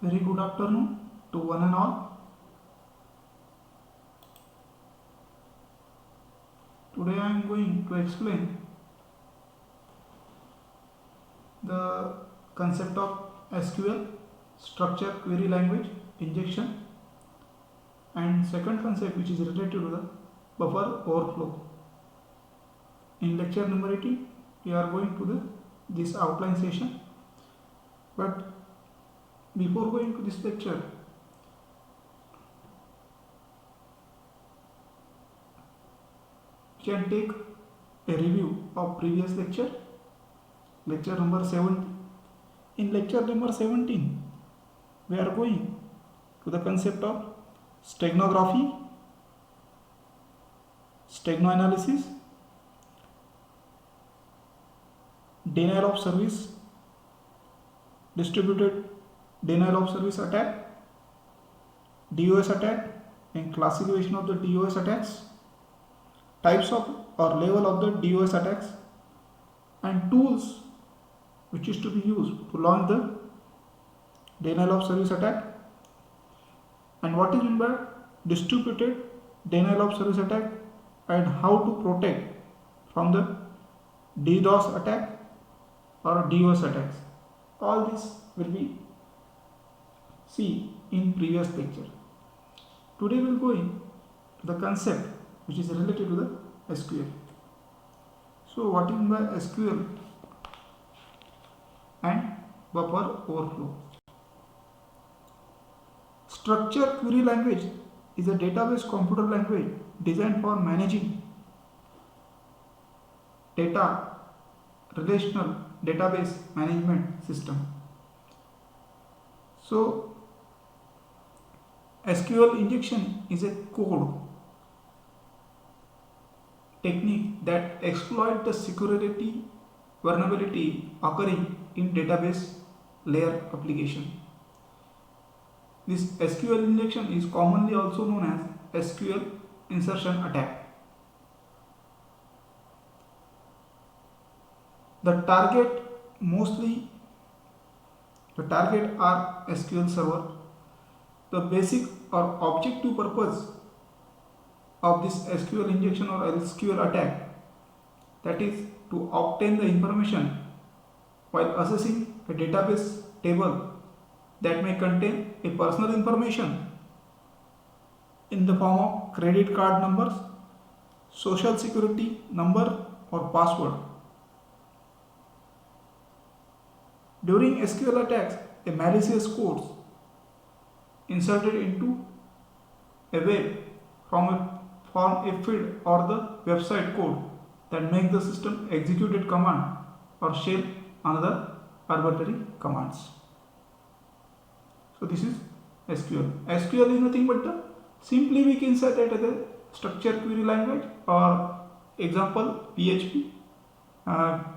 Very good afternoon to one and all. Today I am going to explain the concept of SQL, structure query language injection, and second concept which is related to the buffer overflow. In lecture number 18 we are going to this outline session, but before going to this lecture we can take a review of previous lecture number 7. In lecture number 17 we are going to the concept of steganography, steganoanalysis, denial of service, distributed denial of service attack, DOS attack, and classification of the DOS attacks, types of or level of the DOS attacks, and tools which is to be used to launch the denial of service attack, and what is meant by distributed denial of service attack, and how to protect from the DDoS attack or DOS attacks. All this will be see in previous lecture. Today we will go in the concept which is related to the SQL. So what is meant by SQL and buffer overflow? Structure query language is a database computer language designed for managing data, relational database management system. So SQL injection is a code technique that exploits the security vulnerability occurring in database layer application. This SQL injection is commonly also known as SQL insertion attack. The target are SQL server. The basic or objective purpose of this SQL injection or SQL attack, that is to obtain the information while accessing a database table that may contain a personal information in the form of credit card numbers, social security number, or password. During SQL attacks, a malicious code inserted into a web from a field or the website code that make the system execute a command or shell another arbitrary commands. So this is SQL. SQL is nothing but the simply we can say that as a structure query language, or example PHP.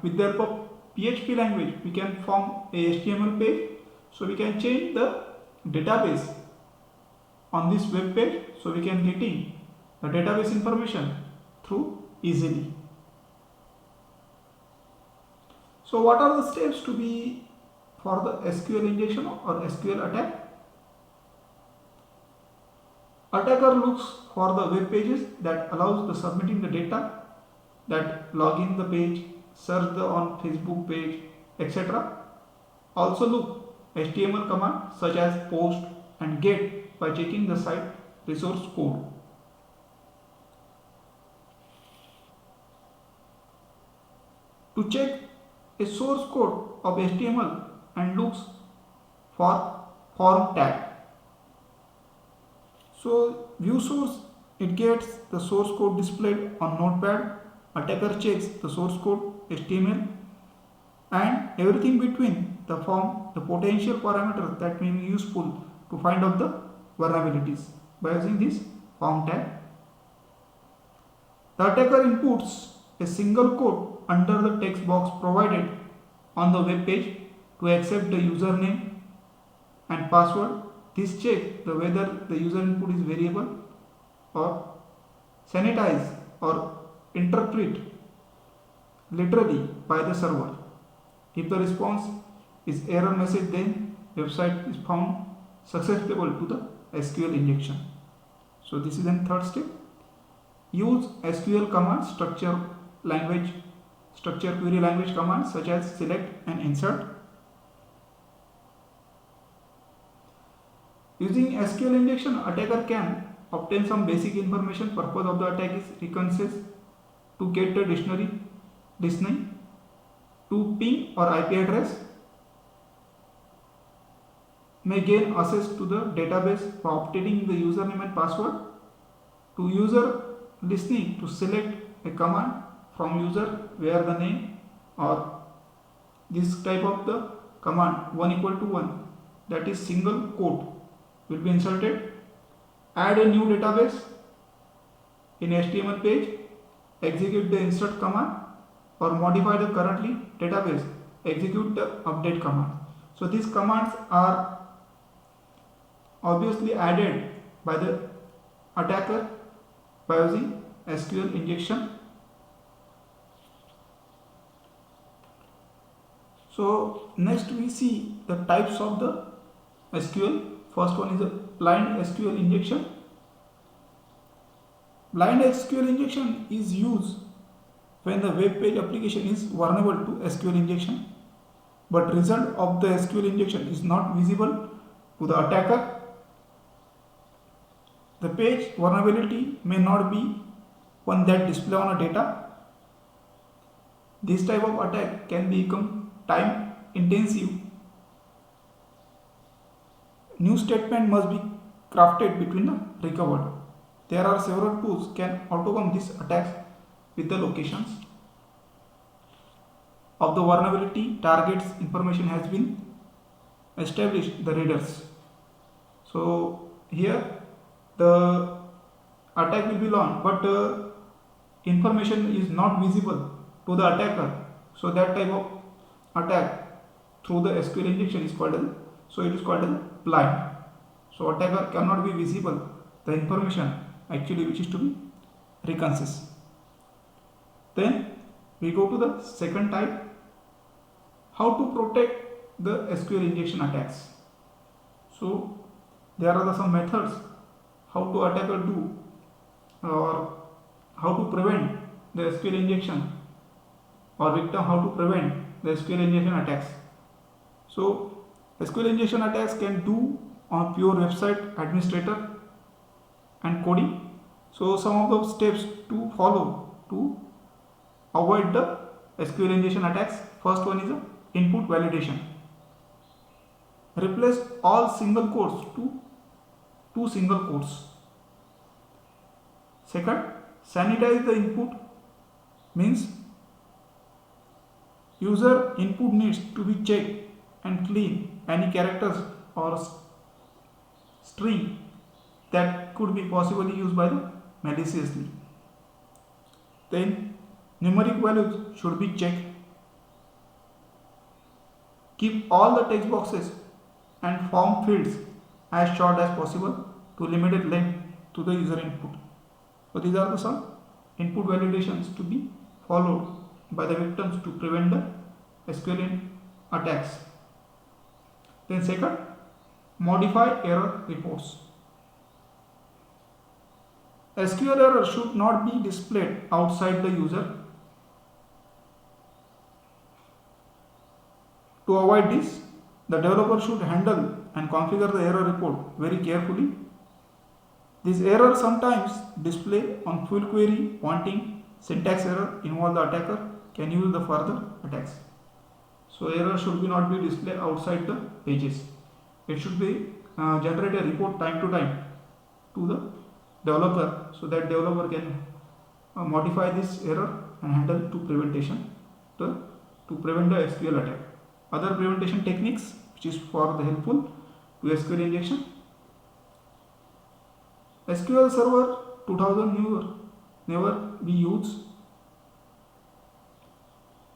With the help of PHP language we can form a HTML page, so we can change the database on this web page, so we can getting the database information through easily. So what are the steps to be for the SQL injection or SQL attack? Attacker looks for the web pages that allows the submitting the data, that login the page, search the on Facebook page, etc. Also look HTML command such as post and get by checking the site resource code. To check a source code of HTML and looks for form tag. So view source, it gets the source code displayed on notepad. Attacker checks the source code HTML and everything between the form, the potential parameters that may be useful to find out the vulnerabilities by using this form tag. The attacker inputs a single code under the text box provided on the web page to accept the username and password. This checks whether the user input is variable or sanitize or interpret literally by the server. If the response is error message, then website is found susceptible to the SQL injection. So this is the third step. Use SQL commands, structure query language commands such as select and insert. Using SQL injection, attacker can obtain some basic information. Purpose of the attack is reconnaissance, to get the dictionary listening, to ping or IP address, may gain access to the database by obtaining the username and password, to user listening, to select a command from user where the name or this type of the command 1 equal to 1, that is single quote, will be inserted. Add a new database in HTML page, execute the insert command, or modify the currently database, execute the update command. So these commands are obviously added by the attacker by using SQL injection. So next we see the types of the SQL. First one is a blind SQL injection. Blind SQL injection is used when the web page application is vulnerable to SQL injection, but result of the SQL injection is not visible to the attacker. The page vulnerability may not be one that display on a data. This type of attack can become time intensive. New statement must be crafted between the recovered. There are several tools can overcome these attacks with the locations of the vulnerability targets information has been established the readers. So here the attack will be launched, but information is not visible to the attacker. So that type of attack through the SQL injection is called as blind. So attacker cannot be visible the information actually which is to be reconnaissance. Then we go to the second type, how to protect the SQL injection attacks. So there are some methods how to attacker do or how to prevent the SQL injection, or victim how to prevent the SQL injection attacks. So SQL injection attacks can do on pure website administrator and coding. So some of the steps to follow to avoid the SQL injection attacks. First one is input validation. Replace all single quotes to two single quotes. Second, sanitize the input, means user input needs to be checked and clean any characters or string that could be possibly used by the maliciously. Then numeric values should be checked. Keep all the text boxes and form fields as short as possible to limited length to the user input. So these are the some input validations to be followed by the victims to prevent the SQL attacks. Then second, modify error reports. SQL error should not be displayed outside the user. To avoid this, the developer should handle and configure the error report very carefully. This error sometimes display on full query wanting syntax error involve the attacker can use the further attacks. So error should be not be displayed outside the pages. It should be generate a report time to time to the developer, so that developer can modify this error and handle to prevention to prevent the SQL attack. Other prevention techniques which is for the helpful to SQL injection. SQL Server 2000 never be used.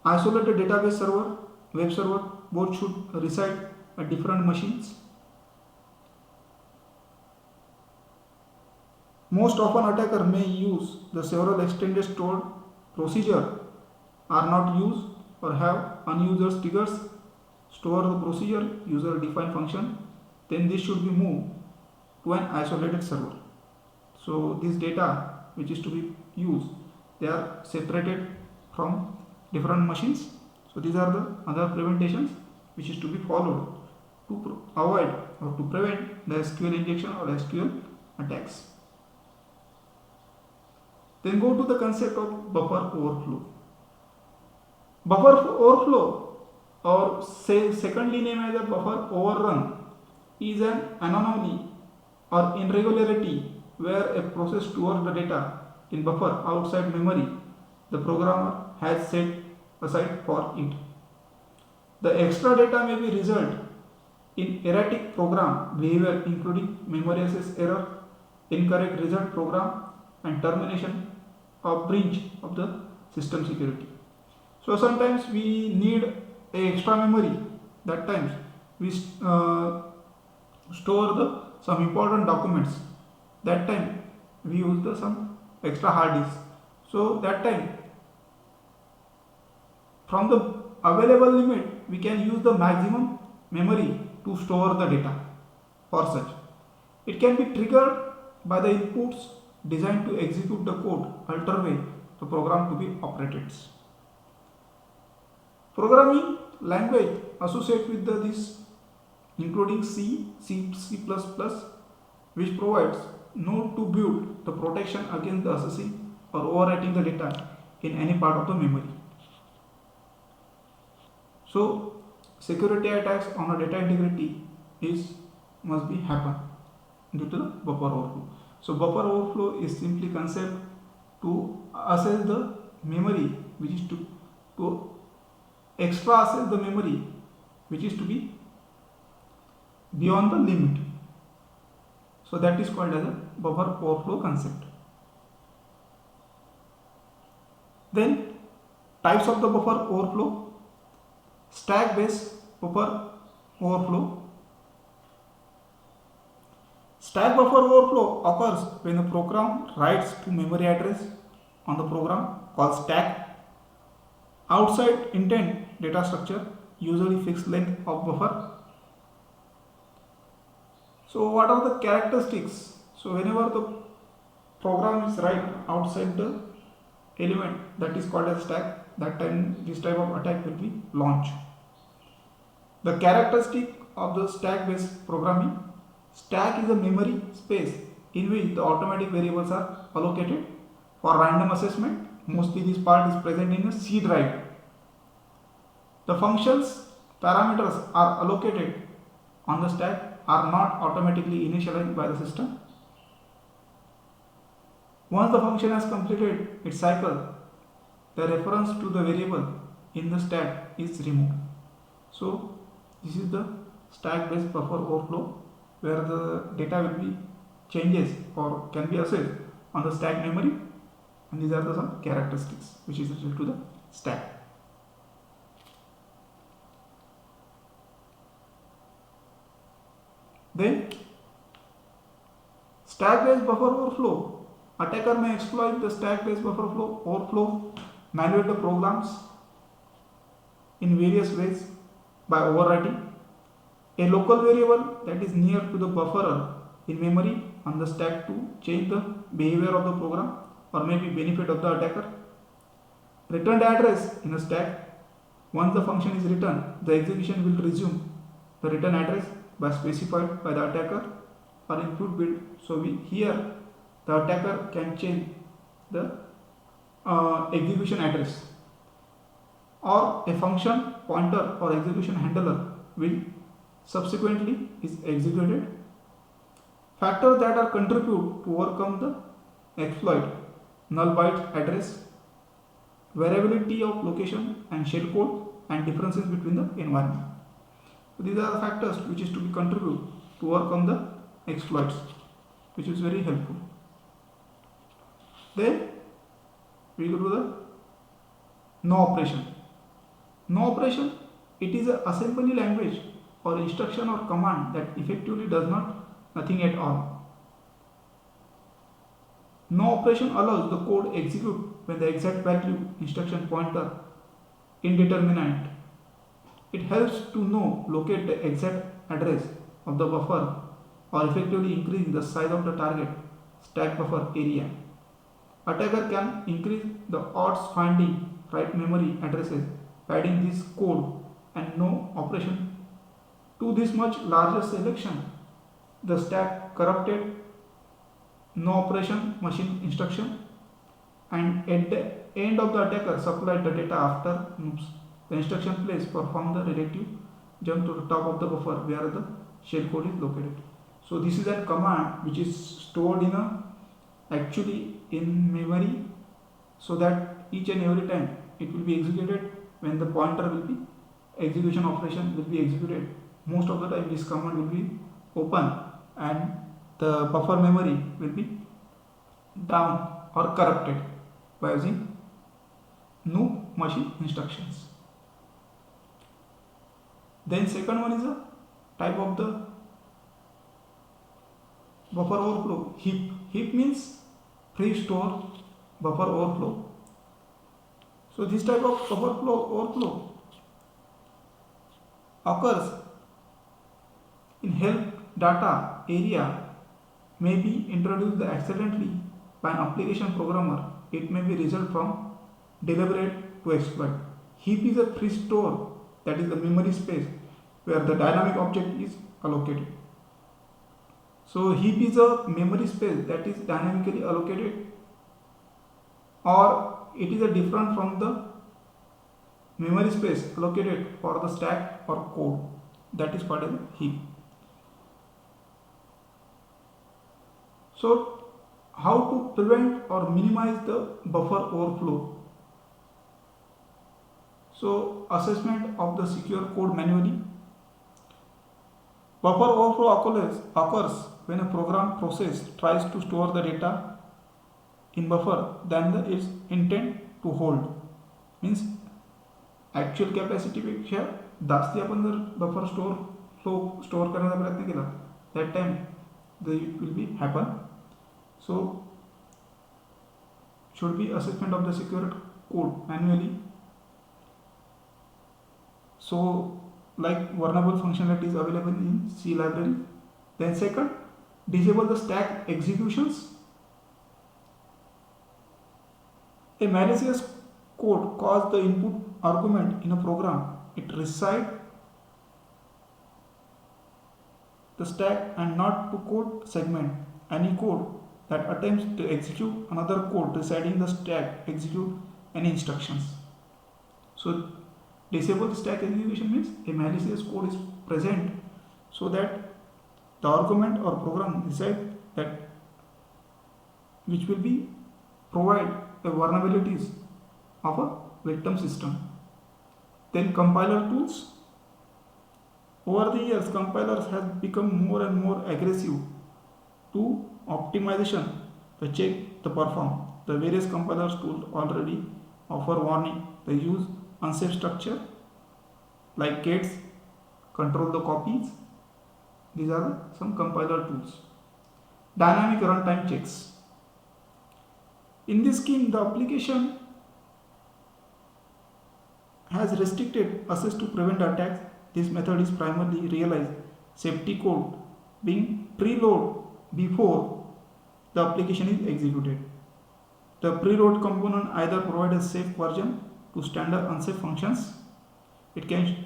Isolated database server, web server both should reside at different machines. Most often attacker may use the several extended stored procedure are not used or have unused triggers. store the procedure user defined function, then this should be moved to an isolated server. So this data which is to be used, they are separated from different machines. So these are the other preventations which is to be followed to avoid or to prevent the SQL injection or SQL attacks. Then go to the concept of buffer overflow. Buffer overflow, or say secondly named as a buffer overrun, is an anomaly or irregularity where a process stores the data in buffer outside memory the programmer has set aside for it. The extra data may be result in erratic program behavior including memory access error, incorrect result program, and termination or breach of the system security. So sometimes we need a extra memory. That times we store some important documents. That time we use some extra hard disk. So that time from the available limit we can use the maximum memory to store the data. For such, it can be triggered by the inputs designed to execute the code alter way the program to be operated. Programming language associated with this including C, C++, which provides node to build the protection against the accessing or overwriting the data in any part of the memory. So security attacks on a data integrity must be happen due to the buffer overflow. So buffer overflow is simply concept to access the memory which is to extra access the memory which is to be beyond the limit. So that is called as a buffer overflow concept. Then types of the buffer overflow: stack based buffer overflow. Stack buffer overflow occurs when the program writes to memory address on the program called stack outside intent data structure, usually fixed length of buffer. So what are the characteristics? So whenever the program is write outside the element that is called as stack, that time this type of attack will be launched. The characteristic of the stack based programming: stack is a memory space in which the automatic variables are allocated for random assessment. Mostly this part is present in a C drive. The functions parameters are allocated on the stack are not automatically initialized by the system. Once the function has completed its cycle, the reference to the variable in the stack is removed. So this is the stack based buffer overflow, where the data will be changes or can be accessed on the stack memory, and these are the some characteristics which is related to the stack. Then stack based buffer overflow, attacker may exploit the stack based buffer overflow, manipulate the programs in various ways by overwriting a local variable that is near to the buffer in memory on the stack to change the behavior of the program or maybe benefit of the attacker. Returned address in a stack: once the function is returned, the execution will resume the return address by specified by the attacker or input build. So here the attacker can change the execution address, or a function pointer or execution handler will subsequently is executed. Factors that are contribute to overcome the exploit: null byte address, variability of location and shellcode, and differences between the environment. So these are the factors which is to be contribute to overcome the exploits, which is very helpful. Then we go to the no operation. No operation, it is an assembly language or instruction or command that effectively does nothing at all. No operation allows the code execute when the exact value, instruction pointer, indeterminate It helps to know locate the exact address of the buffer or effectively increasing the size of the target stack buffer area. Attacker can increase the odds finding right memory addresses, padding this code and no operation to this much larger selection. The stack corrupted no operation machine instruction, and at the end of the attacker supplied the data after moves. The instruction place perform the relative jump to the top of the buffer where the shell code is located. So this is a command which is stored in a actually in memory, so that each and every time it will be executed when the pointer will be execution operation will be executed. Most of the time this command will be open and the buffer memory will be down or corrupted by using no machine instructions. Then second one is a type of the buffer overflow, heap. Heap means pre-store buffer overflow. So this type of buffer overflow occurs in help data area, may be introduced accidentally by an application programmer. It may be result from deliberate to exploit. Heap is a pre-store, that is the memory space where the dynamic object is allocated. So heap is a memory space that is dynamically allocated, or it is a different from the memory space allocated for the stack or code, that is called as a heap. So how to prevent or minimize the buffer overflow? So assessment of the secure code manually. Buffer overflow occurs when a program process tries to store the data in buffer than its intent to hold. Means actual capacity पेक्षा जास्ती आपण जर buffer store करण्याचा प्रयत्न केला, that time it will be happen. So should be assessment of the secure code manually. So like vulnerable functionality is available in C library. Then second, disable the stack executions. A malicious code calls the input argument in a program. It resides the stack and not to code segment. Any code that attempts to execute another code residing the stack execute any instructions. So disable the stack execution means a malicious code is present so that the argument or program reside that which will be provide the vulnerabilities of a victim system. Then compiler tools. Over the years, compilers have become more and more aggressive to optimization, the check, the perform. The various compilers tools already offer warning. They use unsafe structure like gates, control the copies. These are some compiler tools. Dynamic runtime checks. In this scheme, the application has restricted access to prevent attacks. This method is primarily realized safety code being preloaded before the application is executed. The preload component either provides a safe version to standard unsafe functions. It can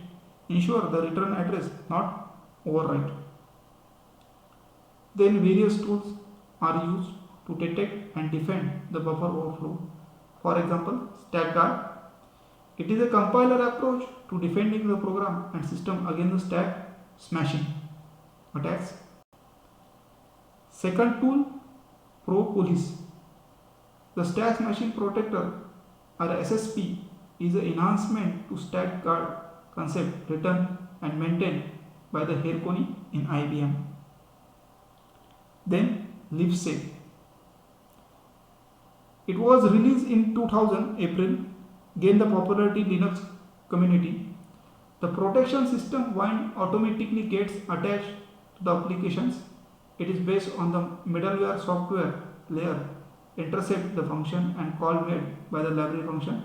ensure the return address not overwrite. Then various tools are used to detect and defend the buffer overflow. For example, StackGuard. It is a compiler approach to defending the program and system against the stack smashing attacks. Second tool, ProPolice. The Stack Smashing Protector or SSP is an enhancement to StackGuard concept written and maintained by the Herconi in IBM. Then LiveSafe. It was released in 2000 April, gained the popularity in Linux community. The protection system when automatically gets attached to the applications. It is based on the middleware software layer, intercept the function and call made by the library function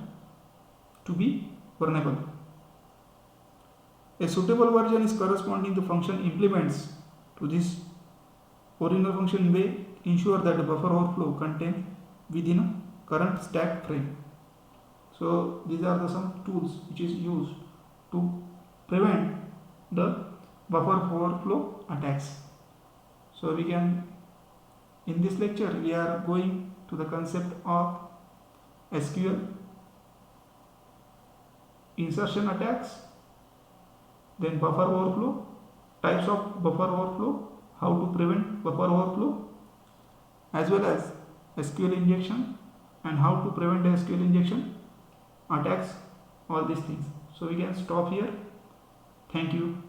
to be vulnerable. A suitable version is corresponding to function implements to this original function may ensure that the buffer overflow contained within a current stack frame. So these are the some tools which is used to prevent the buffer overflow attacks. So we can, in this lecture we are going to the concept of SQL insertion attacks, then buffer overflow, types of buffer overflow, how to prevent buffer overflow, as well as SQL injection and how to prevent SQL injection attacks, all these things. So we can stop here. Thank you.